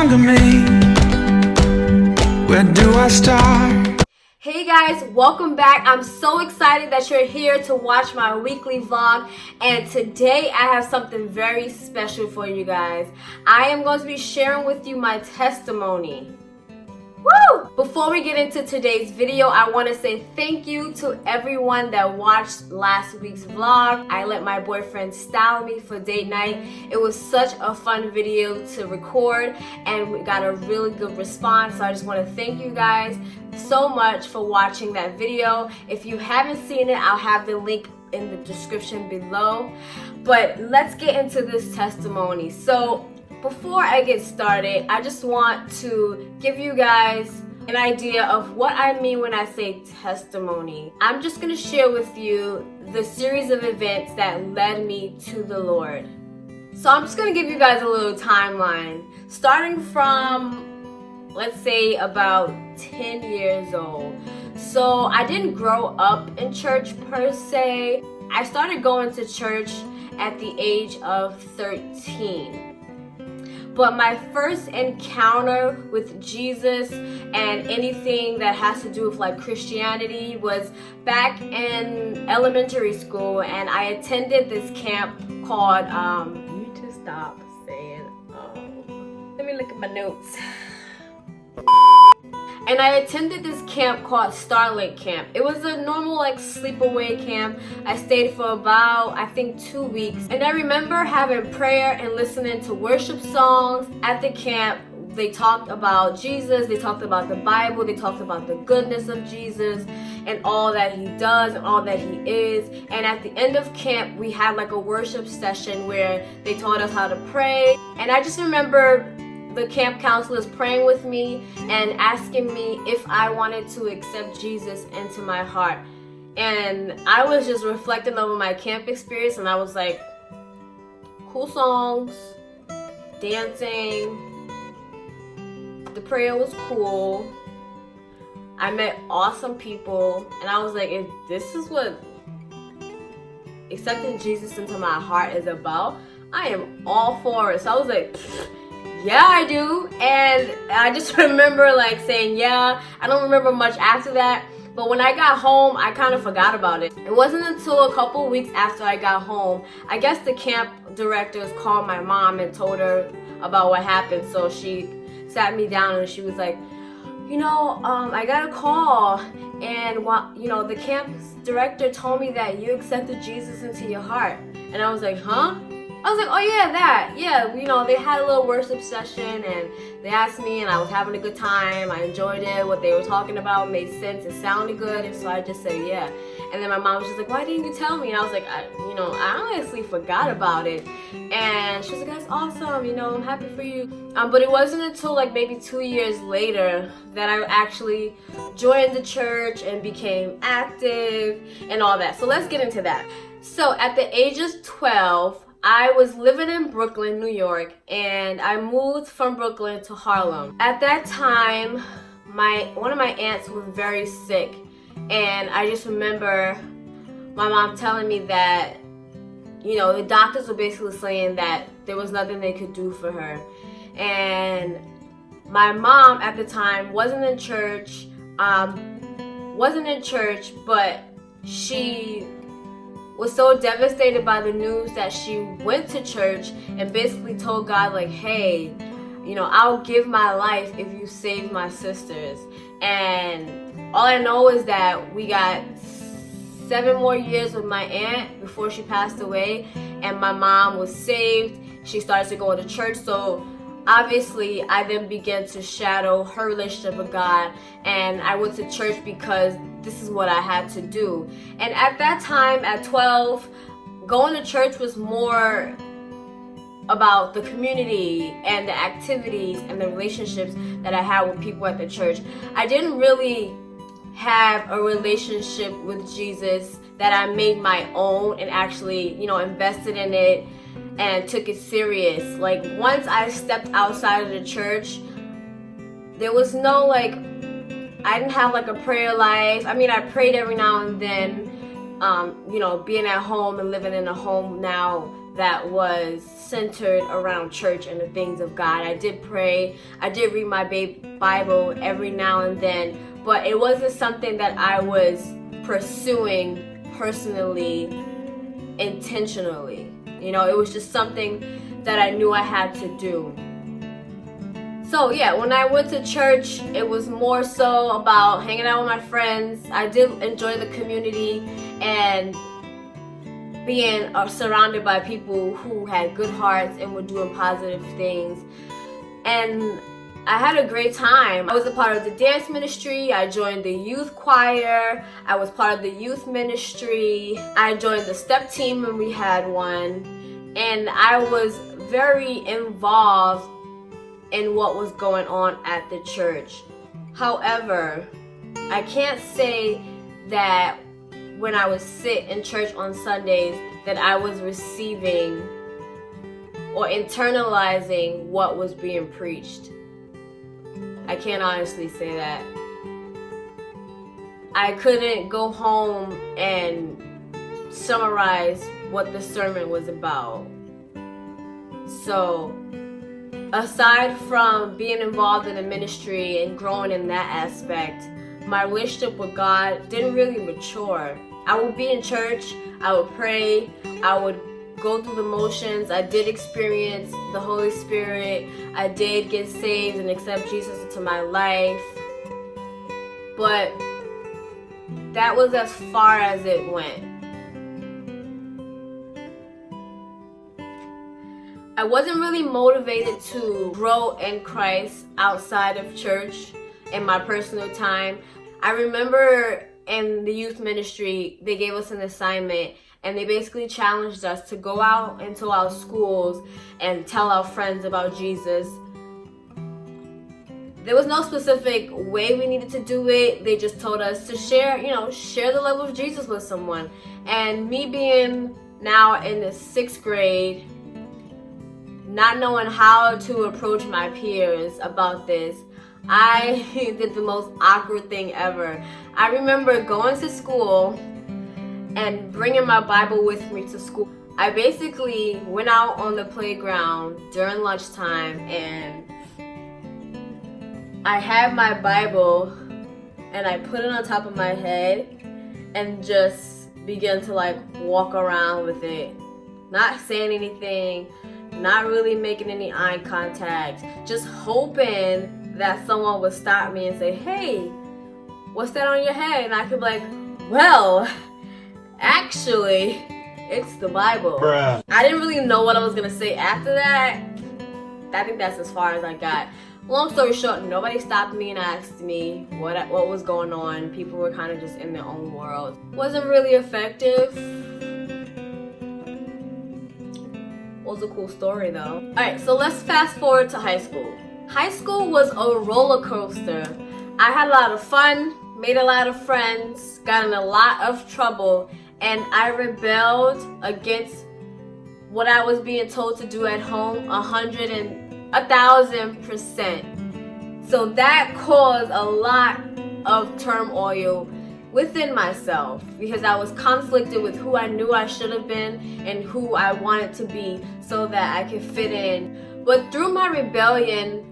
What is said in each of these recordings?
younger me? Where do I start? Hey guys, welcome back. I'm so excited that you're here to watch my weekly vlog, and today I have something very special for you guys. I am going to be sharing with you my testimony. Woo! Before we get into today's video, I want to say thank you to everyone that watched last week's vlog. I let my boyfriend style me for date night. It was such a fun video to record and we got a really good response. So I just want to thank you guys so much for watching that video. If you haven't seen it, I'll have the link in the description below. But let's get into this testimony. So before I get started, I just want to give you guys an idea of what I mean when I say testimony. I'm just going to share with you the series of events that led me to the Lord. So I'm just going to give you guys a little timeline. Starting from, let's say, about 10 years old. So I didn't grow up in church per se. I started going to church at the age of 13. But my first encounter with Jesus and anything that has to do with like Christianity was back in elementary school, and I attended this camp called, you need to stop saying, let me look at my notes. And I attended this camp called Starlight Camp. It was a normal like sleepaway camp. I stayed for about, I think, 2 weeks. And I remember having prayer and listening to worship songs at the camp. They talked about Jesus, they talked about the Bible, they talked about the goodness of Jesus and all that he does and all that he is. And at the end of camp, we had like a worship session where they taught us how to pray. And I just remember the camp counselors praying with me and asking me if I wanted to accept Jesus into my heart. And I was just reflecting over my camp experience, and I was like, cool songs, dancing, the prayer was cool, I met awesome people, and I was like, if this is what accepting Jesus into my heart is about, I am all for it. So I was like, yeah, I do. And I just remember like saying yeah. I don't remember much after that, but when I got home I kind of forgot about it. It wasn't until a couple weeks after I got home, I guess the camp directors called my mom and told her about what happened. So she sat me down and she was like, you know, I got a call, and the camp director told me that you accepted Jesus into your heart. And I was like, huh? I was like, oh yeah, that. Yeah, they had a little worship session and they asked me and I was having a good time. I enjoyed it. What they were talking about made sense. It sounded good. And so I just said yeah. And then my mom was just like, why didn't you tell me? And I was like, I honestly forgot about it. And she was like, that's awesome. I'm happy for you. But it wasn't until like maybe 2 years later that I actually joined the church and became active and all that. So let's get into that. So at the age of 12, I was living in Brooklyn, New York, and I moved from Brooklyn to Harlem. At that time, one of my aunts was very sick, and I just remember my mom telling me that, the doctors were basically saying that there was nothing they could do for her. And my mom at the time wasn't in church, but she was so devastated by the news that she went to church and basically told God like, hey, I'll give my life if you save my sisters. And all I know is that we got 7 more years with my aunt before she passed away, and my mom was saved. She started to go to church, so obviously I then began to shadow her relationship with God, and I went to church because this is what I had to do. And at that time, at 12, going to church was more about the community and the activities and the relationships that I had with people at the church. I didn't really have a relationship with Jesus that I made my own and actually, invested in it and took it serious. Like, once I stepped outside of the church, there was no I didn't have a prayer life. I mean, I prayed every now and then. Being at home and living in a home now that was centered around church and the things of God. I did pray. I did read my Bible every now and then, but it wasn't something that I was pursuing personally, intentionally. You know, it was just something that I knew I had to do. So yeah, when I went to church, it was more so about hanging out with my friends. I did enjoy the community and being surrounded by people who had good hearts and were doing positive things. And I had a great time. I was a part of the dance ministry. I joined the youth choir. I was part of the youth ministry. I joined the step team when we had one. And I was very involved in what was going on at the church. However, I can't say that when I would sit in church on Sundays that I was receiving or internalizing what was being preached. I can't honestly say that. I couldn't go home and summarize what the sermon was about. So, aside from being involved in the ministry and growing in that aspect, my relationship with God didn't really mature. I would be in church, I would pray, I would go through the motions. I did experience the Holy Spirit. I did get saved and accept Jesus into my life. But that was as far as it went. I wasn't really motivated to grow in Christ outside of church in my personal time. I remember in the youth ministry, they gave us an assignment and they basically challenged us to go out into our schools and tell our friends about Jesus. There was no specific way we needed to do it. They just told us to share the love of Jesus with someone. And me being now in the 6th grade, not knowing how to approach my peers about this, I did the most awkward thing ever. I remember going to school and bringing my Bible with me to school. I basically went out on the playground during lunchtime and I had my Bible and I put it on top of my head and just began to walk around with it. Not saying anything, not really making any eye contact, just hoping that someone would stop me and say, "Hey, what's that on your head?" And I could be like, "Well, actually, it's the Bible." Bruh. I didn't really know what I was gonna say after that. I think that's as far as I got. Long story short, nobody stopped me and asked me what was going on. People were kind of just in their own world. Wasn't really effective. Was a cool story though. Alright, so let's fast forward to high school. High school was a roller coaster. I had a lot of fun, made a lot of friends, got in a lot of trouble, and I rebelled against what I was being told to do at home 1,000%. So that caused a lot of turmoil within myself because I was conflicted with who I knew I should have been and who I wanted to be so that I could fit in. But through my rebellion,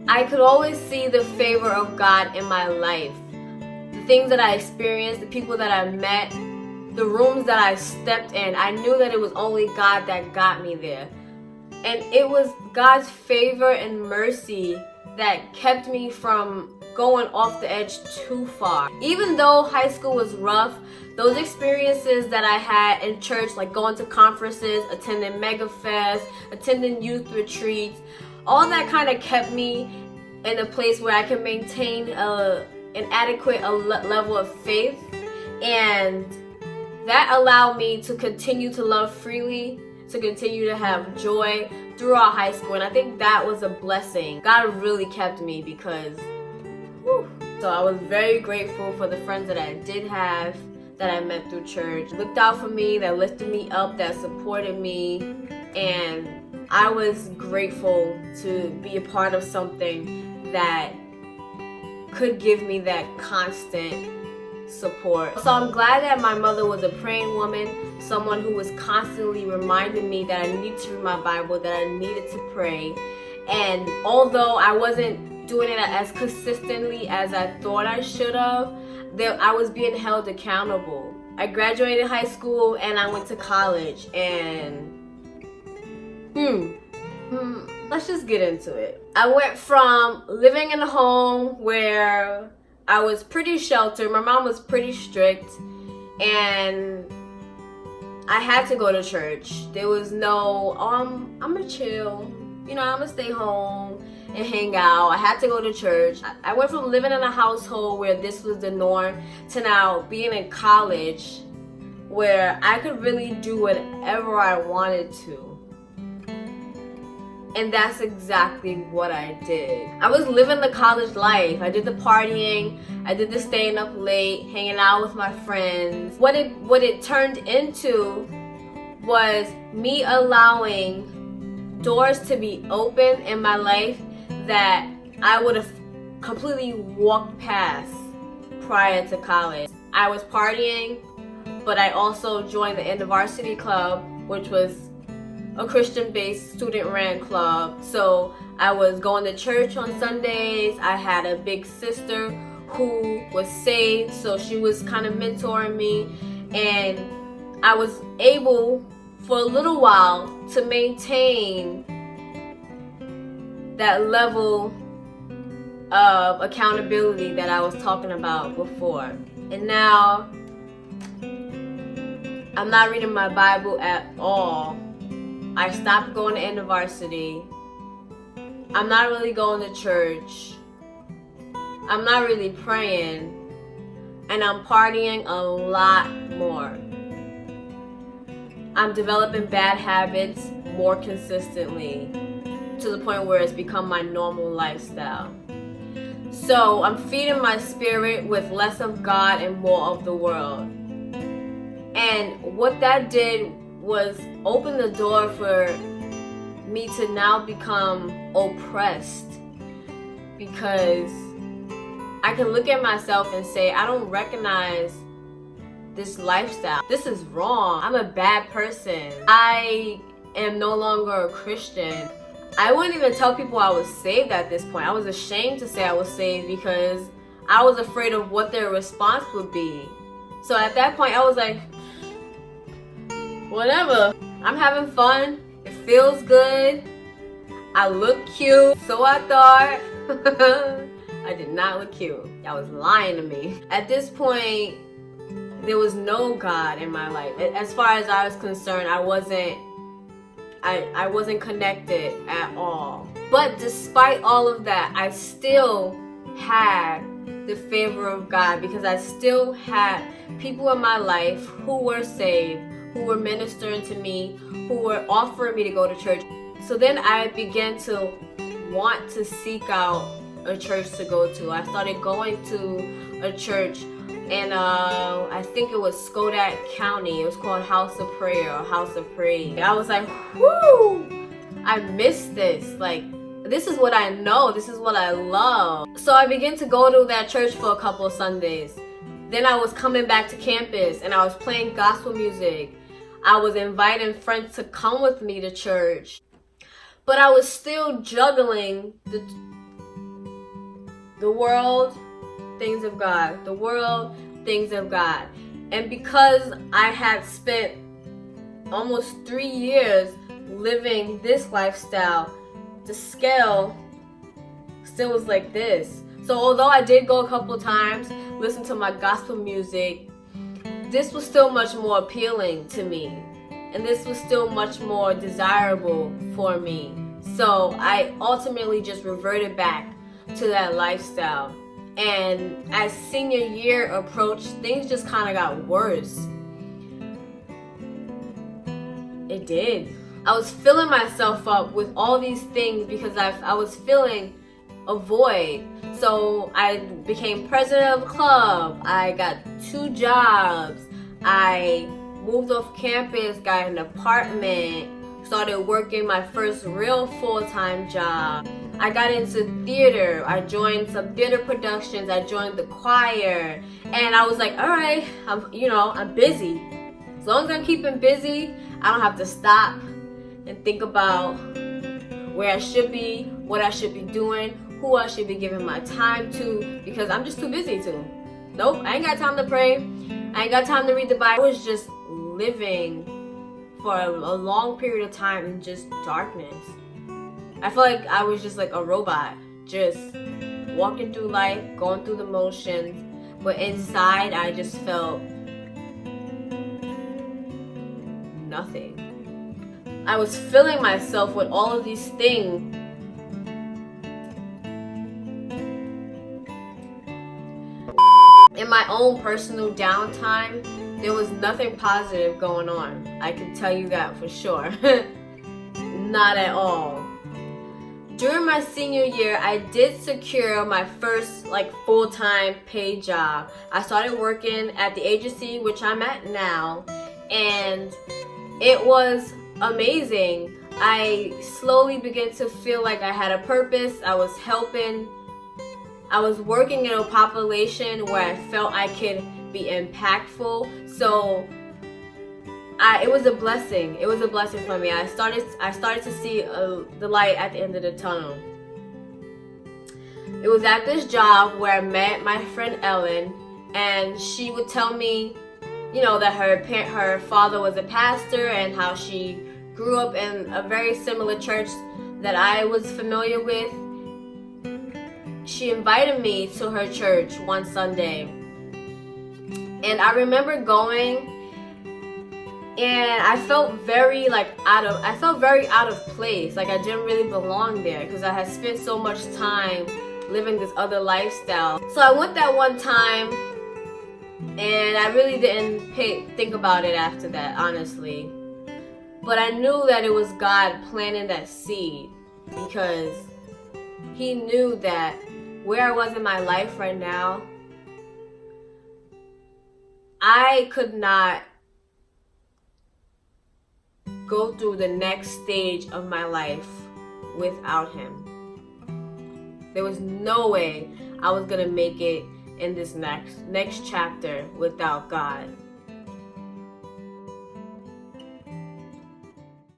I could always see the favor of God in my life. The things that I experienced, the people that I met, the rooms that I stepped in, I knew that it was only God that got me there. And it was God's favor and mercy that kept me from going off the edge too far. Even though high school was rough, those experiences that I had in church, like going to conferences, attending Mega Fest, attending youth retreats, all that kind of kept me in a place where I can maintain an adequate level of faith, and that allowed me to continue to love freely, to continue to have joy throughout high school. And I think that was a blessing. God really kept me because so I was very grateful for the friends that I did have, that I met through church. Looked out for me, that lifted me up, that supported me, and I was grateful to be a part of something that could give me that constant support. So I'm glad that my mother was a praying woman, someone who was constantly reminding me that I needed to read my Bible, that I needed to pray. And although I wasn't doing it as consistently as I thought I should have, I was being held accountable. I graduated high school and I went to college, and let's just get into it. I went from living in a home where I was pretty sheltered. My mom was pretty strict, and I had to go to church. There was no, I'm gonna chill, I'm gonna stay home and hang out. I had to go to church. I went from living in a household where this was the norm to now being in college where I could really do whatever I wanted to. And that's exactly what I did. I was living the college life. I did the partying, I did the staying up late, hanging out with my friends. What it turned into was me allowing doors to be open in my life that I would have completely walked past prior to college. I was partying, but I also joined the DeNIESHAM club, which was a Christian-based student-ran club. So I was going to church on Sundays. I had a big sister who was saved, so she was kind of mentoring me, and I was able for a little while to maintain that level of accountability that I was talking about before. And now I'm not reading my Bible at all. I stopped going to InterVarsity. I'm not really going to church. I'm not really praying. And I'm partying a lot more. I'm developing bad habits more consistently to the point where it's become my normal lifestyle. So I'm feeding my spirit with less of God and more of the world. And what that did was open the door for me to now become oppressed, because I can look at myself and say, I don't recognize this lifestyle. This is wrong. I'm a bad person. I am no longer a Christian. I wouldn't even tell people I was saved at this point. I was ashamed to say I was saved because I was afraid of what their response would be. So at that point I was like, whatever. I'm having fun. It feels good. I look cute. So I thought. I did not look cute. Y'all was lying to me. At this point, there was no God in my life. As far as I was concerned, I wasn't connected at all. But despite all of that, I still had the favor of God, because I still had people in my life who were saved, who were ministering to me, who were offering me to go to church. So then I began to want to seek out a church to go to. I started going to a church in I think it was Skodak County. It was called House of Prayer or House of Praise. I was like, whoo, I miss this. Like, this is what I know. This is what I love. So I began to go to that church for a couple of Sundays. Then I was coming back to campus and I was playing gospel music. I was inviting friends to come with me to church. But I was still juggling the world, things of God. The world, things of God. And because I had spent almost 3 years living this lifestyle, the scale still was like this. So although I did go a couple times, listen to my gospel music, this was still much more appealing to me. And this was still much more desirable for me. So I ultimately just reverted back to that lifestyle. And as senior year approached, things just kind of got worse. It did. I was filling myself up with all these things because I was feeling a void. So I became president of a club. I got 2 jobs. I moved off campus, got an apartment, started working my first real full-time job. I got into theater. I joined some theater productions. I joined the choir. And I was like, all right, I'm busy. As long as I'm keeping busy, I don't have to stop and think about where I should be, what I should be doing, who I should be giving my time to, because I'm just too busy to. Nope, I ain't got time to pray. I ain't got time to read the Bible. I was just living for a long period of time in just darkness. I feel like I was just like a robot, just walking through life, going through the motions, but inside I just felt nothing. I was filling myself with all of these things. In my own personal downtime, there was nothing positive going on. I can tell you that for sure. Not at all. During my senior year, I did secure my first full-time paid job. I started working at the agency which I'm at now, and it was amazing. I slowly began to feel like I had a purpose. I was helping. I was working in a population where I felt I could be impactful. So it was a blessing. It was a blessing for me. I started to see the light at the end of the tunnel. It was at this job where I met my friend Ellen, and she would tell me, that her father was a pastor and how she grew up in a very similar church that I was familiar with. She invited me to her church one Sunday, and I remember going. And I felt very out of place. Like I didn't really belong there because I had spent so much time living this other lifestyle. So I went that one time, and I really didn't think about it after that, honestly. But I knew that it was God planting that seed, because He knew that where I was in my life right now, I could not go through the next stage of my life without Him. There was no way I was gonna make it in this next chapter without God.